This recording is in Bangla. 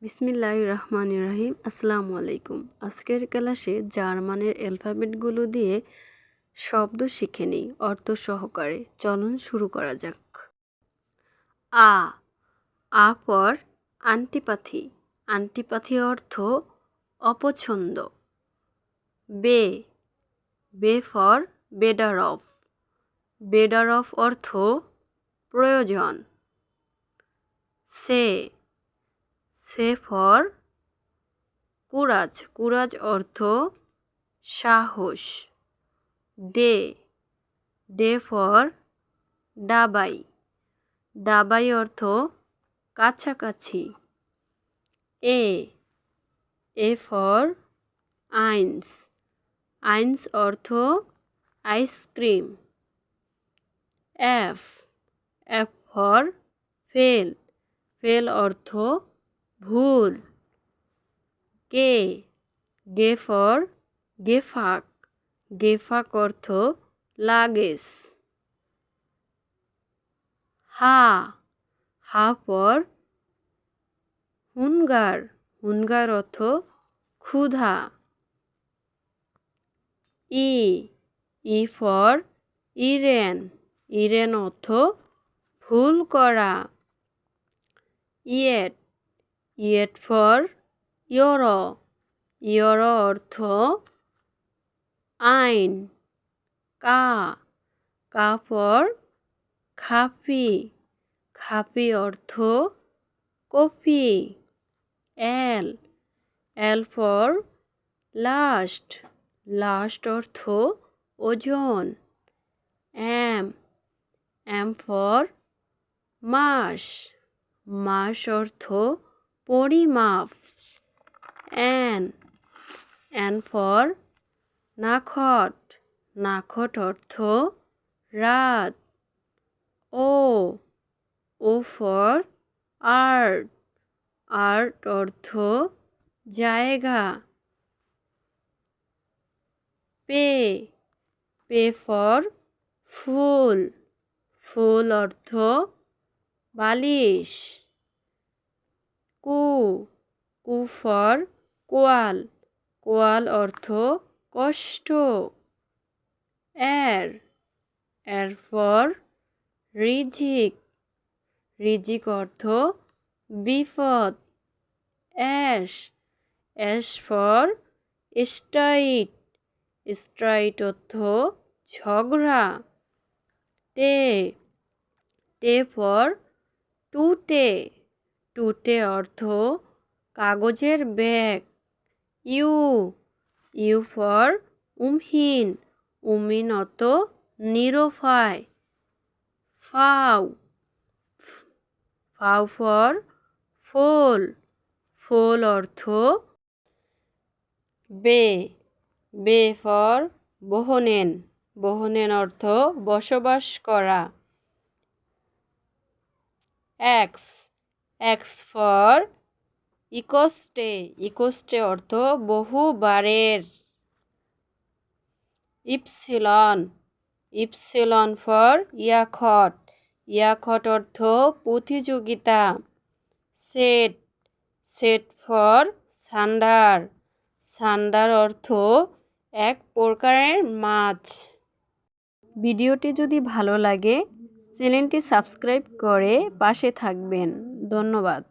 বিসমিল্লাহির রহমানির রহিম। আসসালামু আলাইকুম। আজকের ক্লাসে জার্মানের অ্যালফাবেটগুলো দিয়ে শব্দ শিখে নিই অর্থ সহকারে। চলুন শুরু করা যাক। আ আ ফর অ্যান্টিপ্যাথি। অ্যান্টিপ্যাথি অর্থ অপছন্দ। বে বে ফর বেটার অফ। বেটার অফ অর্থ প্রয়োজন। সে সে ফর কুরাজ। কুরাজ অর্থ সাহস। ডে ডে ফর ডাবাই। ডাবাই অর্থ কাছাকাছি। এ ফর আইন্স। আইন্স অর্থ আইসক্রিম। এফ ফর ফেল। ফেল অর্থ ভুল। গে ফর গেফাক। গেফাক অর্থ লাগেজ। Ha for হুঙ্গার। হুঙ্গার অর্থ ক্ষুধা। E for Irene. ইরেন অর্থ ভুল করা। Yet for ইয়রো। ইয়রো অর্থ আইন। কা ফর খাপি। খাপি অর্থ coffee. L for last. Last অর্থ ওজন। এম ফর মাস। মাস অর্থ পরিমাপ। N for নাখট। নাখট অর্থ রাত। O for art. আর্ট অর্থ জায়গা। Pay for full. ফুল অর্থ বালিশ। কু ফর কোয়াল। কোয়াল অর্থ কষ্ট। এর ফর রিজিক। রিজিক অর্থ বিপদ। S for straight. স্ট্রাইট অর্থ ঝগড়া। টে ফর টুটে। টুটে অর্থ কাগজের ব্যাগ। ইউ ফর উমহিন। উমিন অর্থ নিরুপায়। ফাউ ফর ফোল। ফোল অর্থ বে ফর বহনেন। বহনেন অর্থ বসবাস করা। X for ইকোস্টে। ইকোস্টে অর্থ বহুবারের। Epsilon for ইয়াখট। ইয়াখট অর্থ প্রতিযোগিতা। Set for সান্ডার। সান্ডার অর্থ এক প্রকারের মাছ। ভিডিওটি যদি ভালো লাগে চ্যানেলটি সাবস্ক্রাইব করে পাশে থাকবেন। ধন্যবাদ।